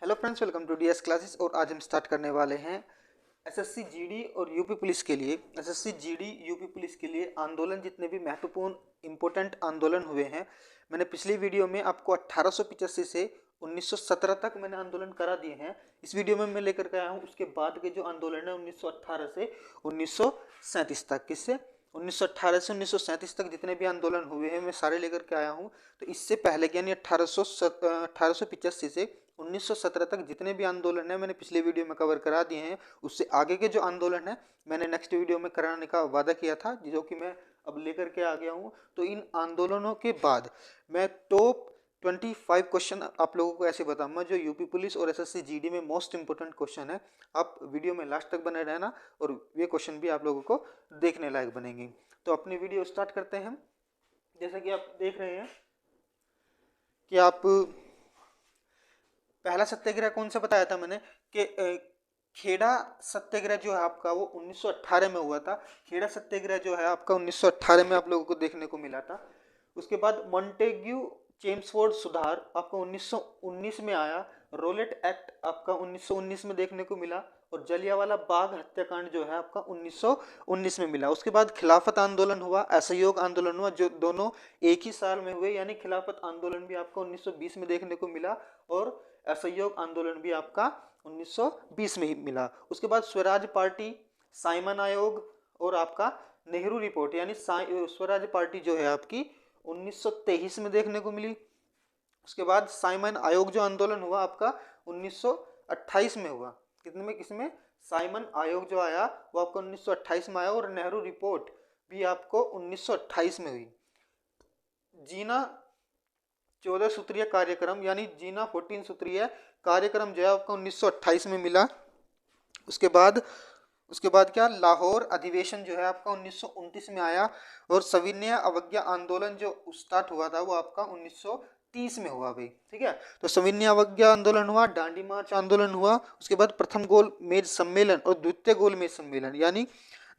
Hello friends, welcome to DS classes. और आज हम स्टार्ट करने वाले हैं एसएससी जीडी और यूपी पुलिस के लिए। एसएससी जीडी यूपी पुलिस के लिए आंदोलन, जितने भी महत्वपूर्ण इंपॉर्टेंट आंदोलन हुए हैं, मैंने पिछली वीडियो में आपको 1885 से 1917 तक मैंने आंदोलन करा दिए हैं। इस वीडियो में मैं लेकर के आया हूँ उसके बाद के जो आंदोलन है 1918 से 1937 तक। किससे 1918 से 1937 तक जितने भी आंदोलन हुए हैं मैं सारे लेकर के आया हूँ। तो इससे पहले यानी 1885 से 1917 तक जितने भी आंदोलन है मैंने पिछले वीडियो में कवर करा दिए हैं। उससे आगे के जो आंदोलन है मैंने नेक्स्ट वीडियो में कराने का वादा किया था, जो कि मैं अब लेकर के आ गया हूँ। तो इन आंदोलनों के बाद मैं टॉप 25 क्वेश्चन आप लोगों को ऐसे बताऊंगा जो यूपी पुलिस और एसएससी जीडी में मोस्ट इंपोर्टेंट क्वेश्चन है। आप वीडियो में लास्ट तक बने रहना और ये क्वेश्चन भी आप लोगों को देखने लायक बनेंगे। तो अपनी वीडियो स्टार्ट करते हैं। जैसा कि आप देख रहे हैं कि आप पहला सत्याग्रह कौन सा बताया था मैंने कि खेड़ा सत्याग्रह जो है आपका वो 1918 में हुआ था। खेड़ा सत्याग्रह जो है आपका 1918 में आप लोगों को देखने को मिला था। उसके बाद मॉन्टेग्यू चेम्सफोर्ड सुधार आपका 1919 में आया। रोलेट एक्ट आपका 1919 में देखने को मिला। और जलियांवाला बाग हत्याकांड जो है आपका 1919 में मिला। उसके बाद खिलाफत आंदोलन हुआ, असहयोग आंदोलन हुआ, जो दोनों एक ही साल में हुए। यानी खिलाफत आंदोलन भी आपको 1920 में देखने को मिला और असहयोग आंदोलन भी आपका 1920 में ही मिला। उसके बाद स्वराज पार्टी, साइमन आयोग और आपका नेहरू रिपोर्ट, यानी स्वराज पार्टी जो है आपकी 1923 में देखने को मिली। उसके बाद साइमन आयोग जो आंदोलन हुआ आपका 1928 में हुआ। किसमें साइमन आयोग जो आया वो आपको 1928 में आया। और नेहरू रिपोर्ट भी आपको 1928 में हुई। जीना 14 सूत्रीय कार्यक्रम यानी जीना 14 सूत्रीय कार्यक्रम जो है आपको 1928 में मिला। उसके बाद क्या लाहौर अधिवेशन जो है आपका 1929 में आया। और सविनय अवज्ञा आंदोलन जो स्टार्ट हुआ था वो आपका 1930 में हुआ भाई। ठीक है, तो सविनय अवज्ञा आंदोलन हुआ, दांडी मार्च आंदोलन हुआ। उसके बाद प्रथम गोल मेज सम्मेलन और द्वितीय गोल मेज सम्मेलन, यानी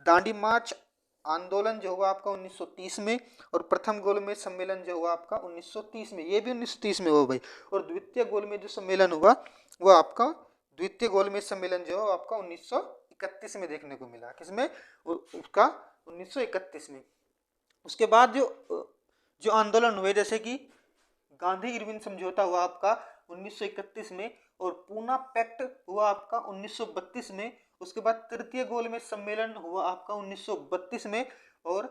दांडी मार्च आंदोलन जो हुआ आपका 1930 में और प्रथम गोलमेज सम्मेलन जो हुआ आपका 1930 में, ये भी 1930 में हुआ भाई। और द्वितीय गोलमेज जो सम्मेलन हुआ वो आपका द्वितीय गोलमेज सम्मेलन जो है आपका 1931 में देखने को मिला। किसमें? उसका 1931 में। उसके बाद जो आंदोलन हुए, जैसे कि गांधी इरविन समझौता हुआ आपका 1931 में और पूना पैक्ट हुआ आपका 1932 में। उसके बाद तृतीय गोलमेज सम्मेलन हुआ आपका 1932 में। और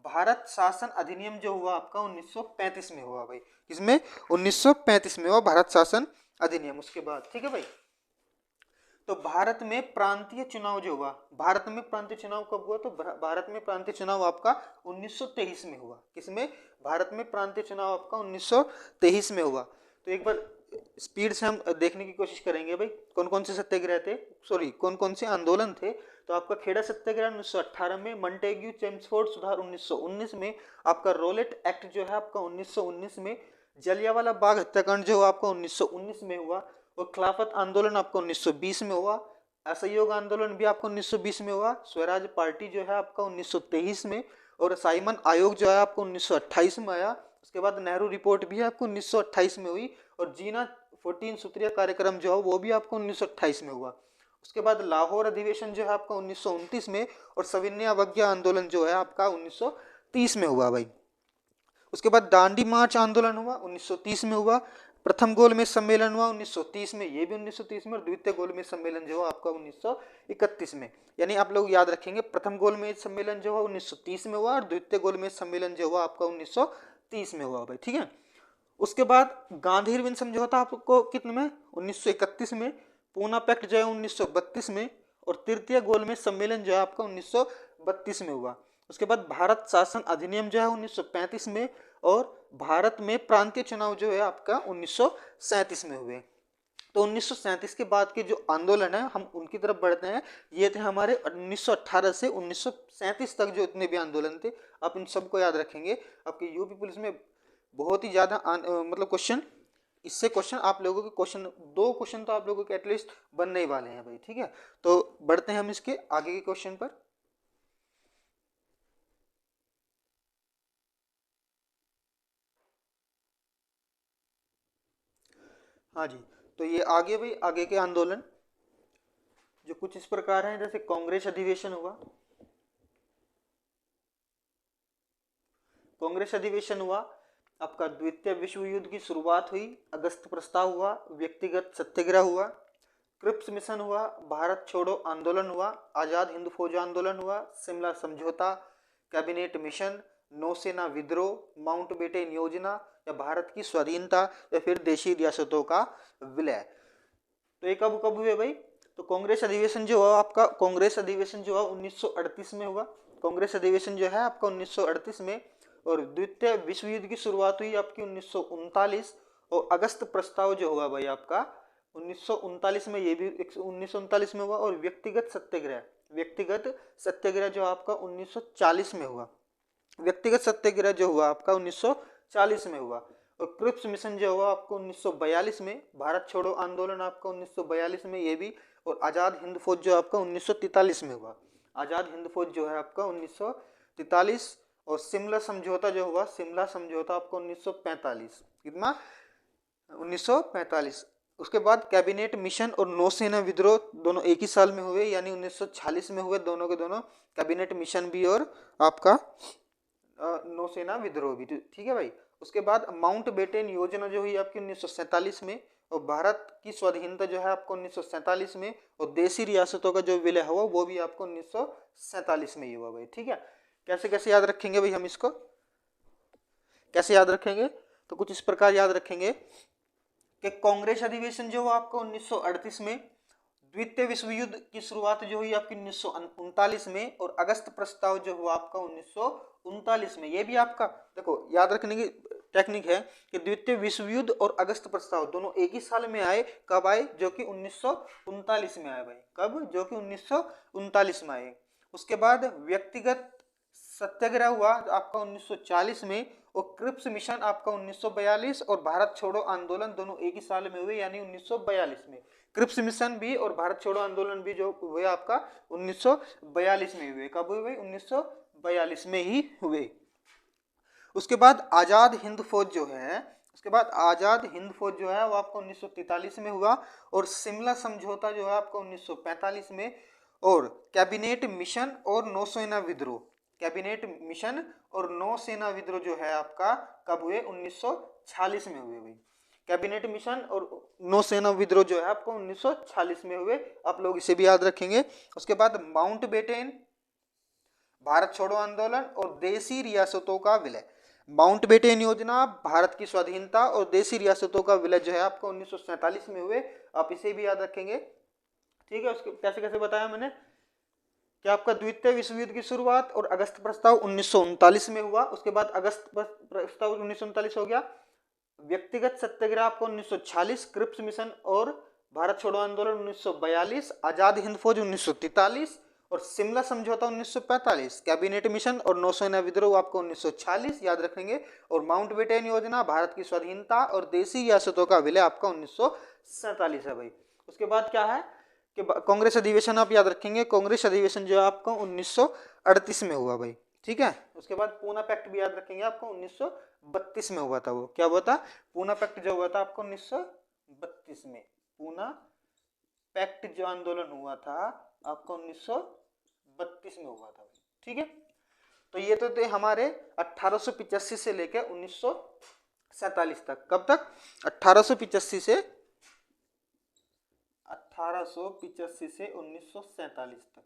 भारत शासन अधिनियम जो हुआ आपका 1935 में हुआ भाई। किसमें? 1935 में हुआ भारत शासन अधिनियम। उसके बाद ठीक है भाई, तो भारत में प्रांतीय चुनाव जो हुआ, भारत में प्रांतीय चुनाव कब हुआ? तो भारत में प्रांतीय चुनाव आपका 1923 में हुआ। किसमें? भारत में प्रांतीय चुनाव आपका 1923 में हुआ। तो एक बार स्पीड से हम देखने की कोशिश करेंगे भाई कौन कौन से सत्याग्रह थे, सॉरी कौन कौन से आंदोलन थे। तो आपका खेड़ा सत्याग्रह 1918 में, मॉन्टेग्यू चेम्सफोर्ड सुधार 1919 में, आपका रोलेट एक्ट जो है आपका 1919 में, जलियांवाला बाग हत्याकांड जो आपका 1919 में हुआ। और खिलाफत आंदोलन आपको 1920 में हुआ। असहयोग आंदोलन भी आपको 1920 में हुआ। स्वराज पार्टी जो है आपका 1923 में। और साइमन आयोग जो है आपको 1928 में आया। उसके बाद नेहरू रिपोर्ट भी आपको 1928 में हुई। और जीना 14 सूत्रीय कार्यक्रम जो है वो भी आपको 1928 में हुआ। उसके बाद लाहौर अधिवेशन जो है आपका 1929 में। और सविनय अवज्ञा आंदोलन जो है आपका 1930 में हुआ भाई। उसके बाद दांडी मार्च आंदोलन हुआ 1930 में हुआ। प्रथम गोलमेज सम्मेलन हुआ 1930 में, ये भी 1930 में। और द्वितीय गोलमेज सम्मेलन जो है आपका 1931 में। यानी आप लोग याद रखेंगे, प्रथम गोलमेज सम्मेलन जो है 1930 में हुआ और द्वितीय गोलमेज सम्मेलन जो हुआ आपका 1930 में हुआ भाई। ठीक है, उसके बाद गांधी इरविन समझौता आपको कितने में? 1931 में। पूना पैक्ट जो है 1932 में। और तृतीय गोलमेज सम्मेलन जो है आपका 1932 में हुआ। उसके बाद भारत शासन अधिनियम जो है 1935 में। और भारत में प्रांतीय चुनाव जो है आपका 1937 में हुए। तो 1937 के बाद के जो आंदोलन है हम उनकी तरफ बढ़ते हैं। ये थे हमारे 1918 से 1937 तक जो इतने भी आंदोलन थे, आप इन सबको याद रखेंगे। आपके यूपी पुलिस में बहुत ही ज़्यादा मतलब क्वेश्चन, इससे क्वेश्चन आप लोगों के क्वेश्चन, 2 क्वेश्चन तो आप लोगों के एटलीस्ट बनने ही वाले हैं भाई। ठीक है, तो बढ़ते हैं हम इसके आगे के क्वेश्चन पर। हाँ जी, तो ये आगे भाई आगे के आंदोलन जो कुछ इस प्रकार हैं, जैसे कांग्रेस अधिवेशन हुआ, कांग्रेस अधिवेशन हुआ आपका, द्वितीय विश्व युद्ध की शुरुआत हुई, अगस्त प्रस्ताव हुआ, व्यक्तिगत सत्याग्रह हुआ, क्रिप्स मिशन हुआ, भारत छोड़ो आंदोलन हुआ, आजाद हिंद फौज आंदोलन हुआ, शिमला समझौता, कैबिनेट मिशन, नौसेना विद्रोह, माउंटबेटन योजना, या भारत की स्वाधीनता, या फिर देशी रियासतों का विलय। तो ये कब कब हुए भाई? तो कांग्रेस अधिवेशन जो हुआ आपका, कांग्रेस अधिवेशन जो हुआ 1938 में हुआ, कांग्रेस अधिवेशन जो है आपका 1938 में। और द्वितीय विश्व युद्ध की शुरुआत हुई आपकी 1939, और अगस्त प्रस्ताव जो हुआ भाई आपका 1939 में, ये भी 1939 में हुआ। और व्यक्तिगत सत्याग्रह, व्यक्तिगत सत्याग्रह जो आपका 1940 में हुआ, व्यक्तिगत सत्याग्रह जो हुआ आपका 1940 में हुआ। और क्रिप्स मिशन जो हुआ आपको 1942 में, भारत छोड़ो आंदोलन आपका 1942 में ये भी। और आजाद हिंद फौज जो आपका 1943 में हुआ, आजाद हिंद फौज जो है आपका 1943। और शिमला समझौता जो हुआ, शिमला समझौता आपको 1945, कितना 1945। उसके बाद कैबिनेट मिशन और नौसेना विद्रोह दोनों एक ही साल में हुए, यानी 1946 में हुए दोनों के दोनों, कैबिनेट मिशन भी और आपका नौसेना विद्रोह भी, ठीक है भाई। उसके बाद माउंटबेटन योजना जो हुई आपकी 1947 में, और भारत की स्वाधीनता जो है आपको 1947 में, और देशी रियासतों का जो विलय हुआ वो भी आपको 1947 में ही हुआ भाई, ठीक है। कैसे कैसे याद रखेंगे भाई हम इसको, कैसे याद रखेंगे? तो कुछ इस प्रकार याद रखेंगे कि कांग्रेस अधिवेशन जो हुआ आपको 1938 में, द्वितीय विश्व युद्ध की शुरुआत जो हुई आपकी 1939 में, और अगस्त प्रस्ताव जो हुआ आपका 1939 में। ये भी आपका देखो याद रखने की टेक्निक है कि द्वितीय विश्व युद्ध और अगस्त प्रस्ताव दोनों एक ही साल में आए। कब आए? जो कि 1939 में आए भाई। कब? जो कि 1939 में आए। उसके बाद व्यक्तिगत सत्याग्रह हुआ आपका 1940 में, और क्रिप्स मिशन आपका 1942, और भारत छोड़ो आंदोलन दोनों एक ही साल में हुए, यानी 1942 में। क्रिप्स मिशन भी और भारत छोड़ो आंदोलन भी जो हुए आपका 1942 में हुए। कब हुए भाई? 1942 में ही हुए। उसके बाद आजाद हिंद फौज जो है, उसके बाद आजाद हिंद फौज जो है वो आपको 1943 में हुआ। और शिमला समझौता जो है आपको 1945 में। और कैबिनेट मिशन और नौसेना विद्रोह, कैबिनेट मिशन और नौसेना विद्रोह जो है आपका कब हुए? 1946 में हुए भाई। कैबिनेट मिशन और नौसेना विद्रोह जो है आपको 1946 में हुए। आप लोग इसे भी याद रखेंगे। उसके बाद माउंटबेटन, भारत छोड़ो आंदोलन और देशी रियासतों का विलय। माउंटबेटन योजना, भारत की स्वाधीनता और देशी रियासतों का विलय जो है आपको 1947 में हुए। आप इसे भी याद रखेंगे, ठीक है। उसके कैसे कैसे बताया मैंने कि आपका द्वितीय विश्व युद्ध की शुरुआत और अगस्त प्रस्ताव 1939 में हुआ। उसके बाद अगस्त प्रस्ताव 1939 हो गया। व्यक्तिगत सत्याग्रह आपको 1946, क्रिप्स मिशन और भारत छोड़ो आंदोलन 1942, आजाद हिंद फौज 1943, और शिमला समझौता 1945, कैबिनेट मिशन और नौसेना विद्रोह आपको 1946 याद रखेंगे। और माउंटबेटन योजना, भारत की स्वाधीनता और देशी रियासतों का विलय आपका 1947 है भाई। उसके बाद क्या है कि कांग्रेस अधिवेशन आप याद रखेंगे। कांग्रेस अधिवेशन जो है आपको 1938 में हुआ भाई, ठीक है। उसके बाद पूना पैक्ट भी याद रखेंगे, आपको 1932 में हुआ था। वो क्या हुआ था? पूना पैक्ट जो हुआ था आपको 1932 में। पूना पैक्ट जो आंदोलन हुआ था आपको 1932 में हुआ था, ठीक है। तो ये तो थे हमारे 1885 से लेकर 1947 तक। कब तक? 1885 से 1947 तक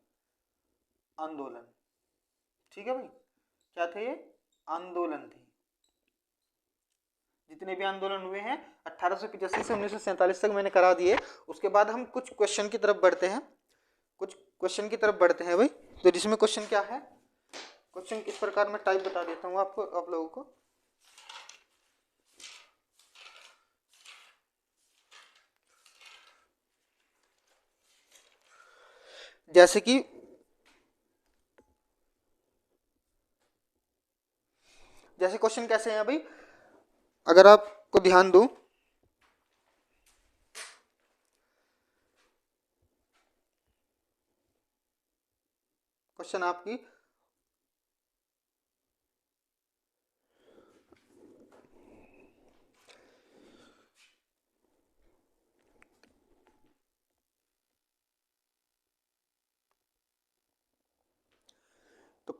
आंदोलन, ठीक है भाई। क्या थे ये? आंदोलन थे। जितने भी आंदोलन हुए हैं 1885 से 1947 तक मैंने करा दिए। उसके बाद हम कुछ क्वेश्चन की तरफ बढ़ते हैं, कुछ क्वेश्चन की तरफ बढ़ते हैं भाई। तो जिसमें क्वेश्चन क्या है, क्वेश्चन इस प्रकार मैं टाइप बता देता हूँ आपको, आप लोगों को। जैसे कि जैसे क्वेश्चन कैसे हैं भाई, अगर आपको ध्यान दूं, क्वेश्चन आपकी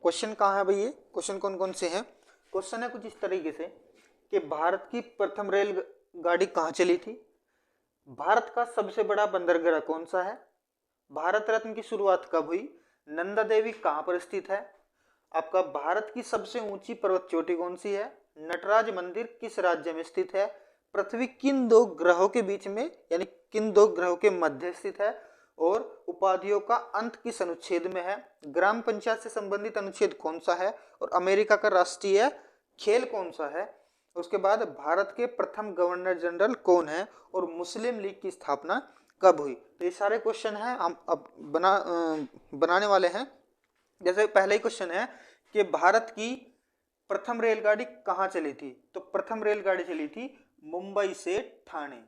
क्वेश्चन कहाँ है भाई, ये क्वेश्चन कौन कौन से हैं? क्वेश्चन है कुछ इस तरीके से कि भारत की प्रथम रेल गाड़ी कहाँ चली थी, भारत का सबसे बड़ा बंदरगाह कौन सा है, भारत रत्न की शुरुआत कब हुई, नंदा देवी कहाँ पर स्थित है, आपका भारत की सबसे ऊंची पर्वत चोटी कौन सी है, नटराज मंदिर किस राज्य में स्थित है, पृथ्वी किन दो ग्रहों के बीच में यानी किन दो ग्रहों के मध्य स्थित है, और उपाधियों का अंत किस अनुच्छेद में है, ग्राम पंचायत से संबंधित अनुच्छेद कौन सा है, और अमेरिका का राष्ट्रीय खेल कौन सा है, उसके बाद भारत के प्रथम गवर्नर जनरल कौन है, और मुस्लिम लीग की स्थापना कब हुई। तो ये सारे क्वेश्चन हैं हम अब बनाने वाले हैं। जैसे पहला ही क्वेश्चन है कि भारत की प्रथम रेलगाड़ी कहाँ चली थी, तो प्रथम रेलगाड़ी चली थी मुंबई से ठाणे।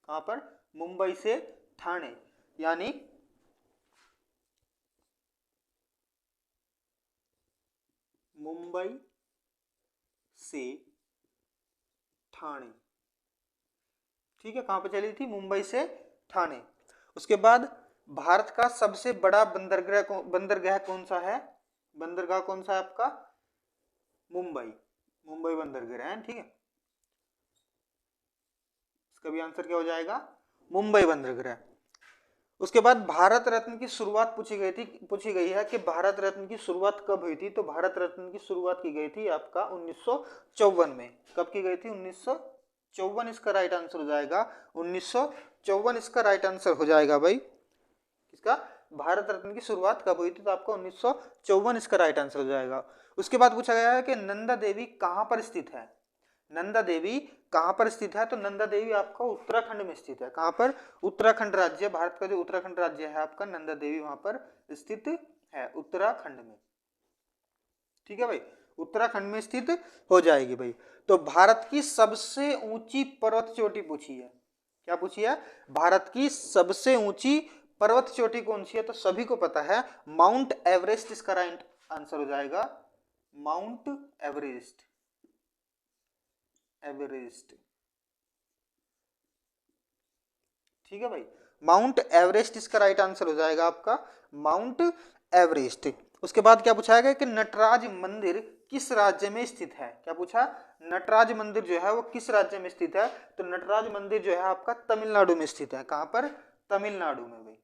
कहाँ पर? मुंबई से ठाणे, यानी मुंबई से ठाणे, ठीक है। कहां पे चली थी? मुंबई से ठाणे। उसके बाद भारत का सबसे बड़ा बंदरगाह कौन सा है, बंदरगाह कौन सा है आपका? मुंबई, मुंबई बंदरगाह है, ठीक है। इसका भी आंसर क्या हो जाएगा? मुंबई बंदरगाह। उसके बाद भारत रत्न की शुरुआत पूछी गई है कि भारत रत्न की शुरुआत कब हुई थी, तो भारत रत्न की शुरुआत की गई थी आपका 1954 में। कब की गई थी? 1954 इसका राइट आंसर हो जाएगा। 1954 इसका राइट आंसर हो जाएगा भाई। इसका भारत रत्न की शुरुआत कब हुई थी, तो आपका 1954 इसका राइट आंसर हो जाएगा। उसके बाद पूछा गया है कि नंदा देवी कहां पर स्थित है, नंदा देवी कहां पर स्थित है, तो नंदा देवी आपका उत्तराखंड में स्थित है। कहां पर? उत्तराखंड राज्य, भारत का जो उत्तराखंड राज्य है आपका, नंदा देवी वहां पर स्थित है, उत्तराखंड में, ठीक है भाई, उत्तराखंड में स्थित हो जाएगी भाई। तो भारत की सबसे ऊंची पर्वत चोटी पूछी है, क्या पूछी है? भारत की सबसे ऊंची पर्वत चोटी कौन सी है, तो सभी को पता है माउंट एवरेस्ट इसका राइट आंसर हो जाएगा। माउंट एवरेस्ट, एवरेस्ट, ठीक है भाई, माउंट एवरेस्ट इसका राइट आंसर हो जाएगा आपका, माउंट एवरेस्ट। उसके बाद क्या पूछा गया कि नटराज मंदिर किस राज्य में स्थित है, क्या पूछा? नटराज मंदिर जो है वो किस राज्य में स्थित है, तो नटराज मंदिर जो है आपका तमिलनाडु में स्थित है। कहां पर? तमिलनाडु में भाई,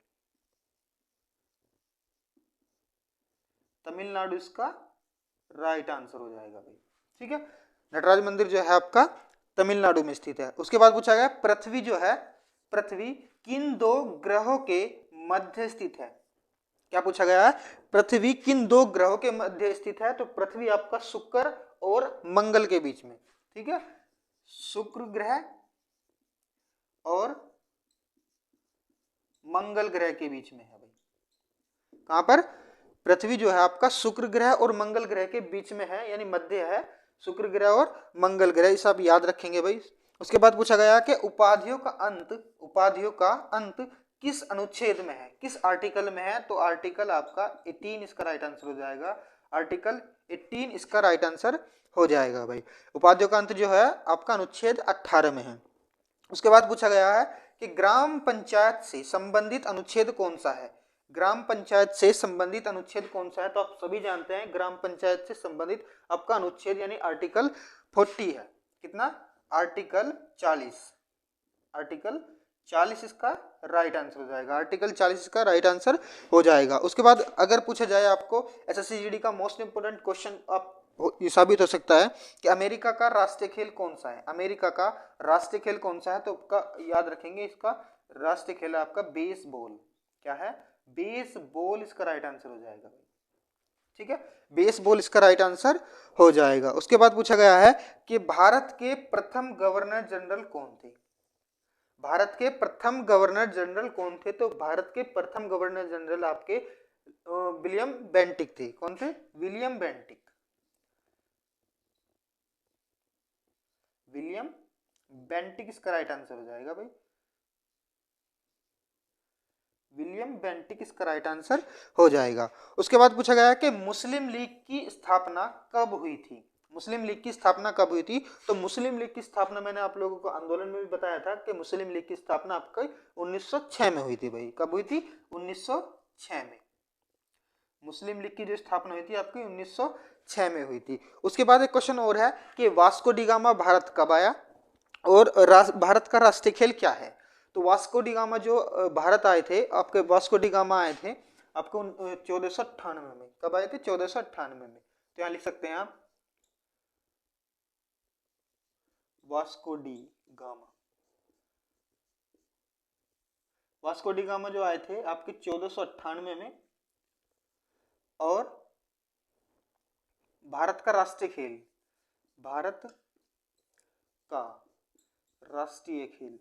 तमिलनाडु इसका राइट आंसर हो जाएगा भाई, ठीक है। नटराज मंदिर जो है आपका तमिलनाडु में स्थित है। उसके बाद पूछा गया पृथ्वी जो है, पृथ्वी किन दो ग्रहों के मध्य स्थित है, क्या पूछा गया है? पृथ्वी किन दो ग्रहों के मध्य स्थित है, तो पृथ्वी आपका शुक्र और मंगल के बीच में, ठीक है, शुक्र ग्रह और मंगल ग्रह के बीच में है भाई। कहां पर? पृथ्वी जो है आपका शुक्र ग्रह और मंगल ग्रह के बीच में है, यानी मध्य है, शुक्र ग्रह और मंगल ग्रह, इसे आप याद रखेंगे भाई। उसके बाद पूछा गया कि उपाधियों का अंत किस अनुच्छेद में है, किस आर्टिकल में है, तो आर्टिकल आपका 18 इसका राइट आंसर हो जाएगा। आर्टिकल 18 इसका राइट आंसर हो जाएगा भाई। उपाधियों का अंत जो है आपका अनुच्छेद 18 में है। उसके बाद पूछा गया है कि ग्राम पंचायत से संबंधित अनुच्छेद कौन सा है, ग्राम पंचायत से संबंधित अनुच्छेद कौन सा है, तो आप सभी जानते हैं ग्राम पंचायत से संबंधित आपका अनुच्छेद यानी आर्टिकल 40 है। कितना? आर्टिकल 40, आर्टिकल 40 इसका राइट आंसर हो जाएगा, आर्टिकल 40 इसका राइट आंसर हो जाएगा। उसके बाद अगर पूछा जाए आपको एसएससी जीडी का मोस्ट इंपोर्टेंट क्वेश्चन आप ये साबित हो सकता है कि अमेरिका का राष्ट्रीय खेल कौन सा है, अमेरिका का राष्ट्रीय खेल कौन सा है, तो आपका याद रखेंगे इसका राष्ट्रीय खेल है आपका बेसबॉल। क्या है? बेसबॉल इसका राइट आंसर हो जाएगा, ठीक है, बेसबॉल इसका राइट आंसर हो जाएगा। उसके बाद पूछा गया है कि भारत के प्रथम गवर्नर जनरल कौन थे, भारत के प्रथम गवर्नर जनरल कौन थे, तो भारत के प्रथम गवर्नर जनरल आपके विलियम बेंटिक थे। कौन थे? विलियम बेंटिक, विलियम बेंटिक इसका राइट आंसर हो जाएगा भाई, विलियम बेंटिक इसका राइट आंसर हो जाएगा। उसके बाद पूछा गया कि मुस्लिम लीग की स्थापना कब हुई थी, मुस्लिम लीग की स्थापना कब हुई थी, तो मुस्लिम लीग की स्थापना मैंने आप लोगों को आंदोलन में भी बताया था कि मुस्लिम लीग की स्थापना आपका 1906 में हुई थी भाई। कब हुई थी? 1906 में। मुस्लिम लीग की जो स्थापना हुई थी आपकी 1906 में हुई थी। उसके बाद एक क्वेश्चन और है कि वास्को डी गामा भारत कब आया और भारत का राष्ट्रीय खेल क्या है। तो वास्को डी गामा जो भारत आए थे, आपके वास्को डी गामा आए थे आपको 1498 में। कब आए थे? 1498 में। तो यहाँ लिख सकते हैं आप Vasco D gamma. Vasco D gamma जो आए थे आपके 1498 में, और भारत का राष्ट्रीय खेल, भारत का राष्ट्रीय खेल,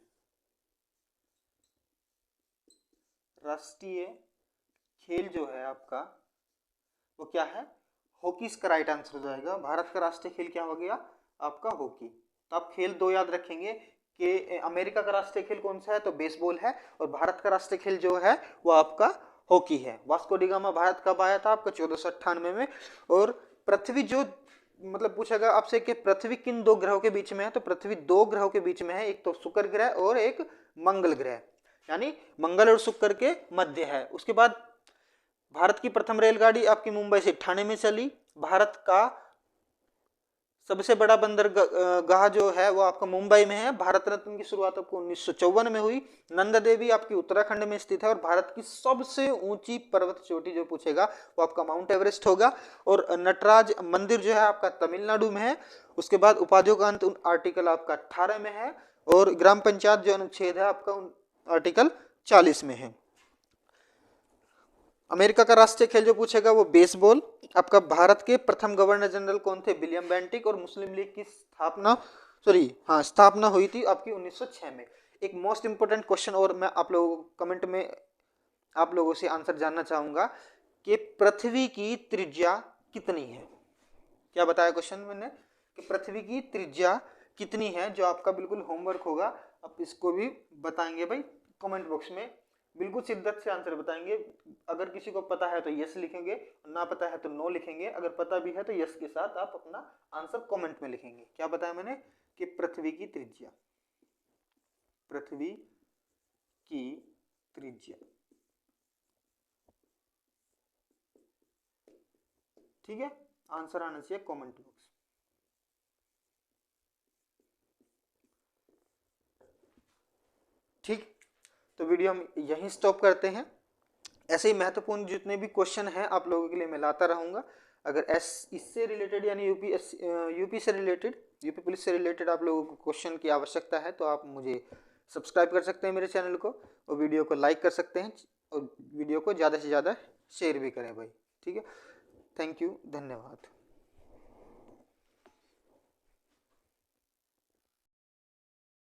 राष्ट्रीय खेल जो है आपका वो क्या है? हॉकी इसका राइट आंसर हो जाएगा। भारत का राष्ट्रीय खेल क्या हो गया? आपका हॉकी। तो आप खेल दो याद रखेंगे कि अमेरिका का राष्ट्रीय खेल कौन सा है? तो बेसबॉल है, और भारत का राष्ट्रीय खेल जो है वो आपका हॉकी है। वास्को डी गामा भारत कब आया था? आपका 1498 में। और पृथ्वी जो मतलब पूछेगा आपसे कि पृथ्वी किन दो ग्रहों के बीच में है? तो पृथ्वी दो ग्रहों के बीच में है, एक तो शुक्र ग्रह और एक मंगल ग्रह, यानी मंगल और शुक्र के मध्य है। उसके बाद भारत की प्रथम रेलगाड़ी आपकी मुंबई से ठाणे में चली। भारत का सबसे बड़ा बंदरगाह जो है वो आपका मुंबई में है। भारत रत्न की शुरुआत आपको 1954 में हुई। नंदा देवी आपकी उत्तराखंड में स्थित है। और भारत की सबसे ऊंची पर्वत चोटी जो पूछेगा वो आपका माउंट एवरेस्ट होगा। और नटराज मंदिर जो है आपका तमिलनाडु में है। उसके बाद उपाधियों का अंत आर्टिकल आपका 18 में है। और ग्राम पंचायत जो अनुच्छेद है आपका आर्टिकल 40 में है। अमेरिका का राष्ट्रीय खेल जो पूछेगा वो बेसबॉल। आपका भारत के प्रथम गवर्नर जनरल कौन थे? William Bentinck. और मुस्लिम लीग की स्थापना हुई थी आपकी 1906 में। एक मोस्ट इंपोर्टेंट क्वेश्चन और मैं आप लोगों को कमेंट में आप लोगों से आंसर जानना चाहूंगा कि पृथ्वी की त्रिज्या कितनी है? क्या बताया क्वेश्चन मैंने कि पृथ्वी की त्रिज्या कितनी है? जो आपका बिल्कुल होमवर्क होगा, आप इसको भी बताएंगे भाई कमेंट बॉक्स में, बिल्कुल शिद्दत से आंसर बताएंगे। अगर किसी को पता है तो यस लिखेंगे, ना पता है तो नो लिखेंगे। अगर पता भी है तो यस के साथ आप अपना आंसर कमेंट में लिखेंगे। क्या बताया मैंने कि पृथ्वी की त्रिज्या, पृथ्वी की त्रिज्या, ठीक है। आंसर आना चाहिए कमेंट बॉक्स। ठीक, तो वीडियो हम यहीं स्टॉप करते हैं। ऐसे ही महत्वपूर्ण जितने भी क्वेश्चन हैं आप लोगों के लिए मैं लाता रहूंगा। अगर इससे रिलेटेड यानी यूपी से रिलेटेड, यूपी पुलिस से रिलेटेड आप लोगों को क्वेश्चन की आवश्यकता है तो आप मुझे सब्सक्राइब कर सकते हैं मेरे चैनल को, और वीडियो को लाइक कर सकते हैं, और वीडियो को ज़्यादा से ज़्यादा शेयर भी करें भाई। ठीक है, थैंक यू, धन्यवाद।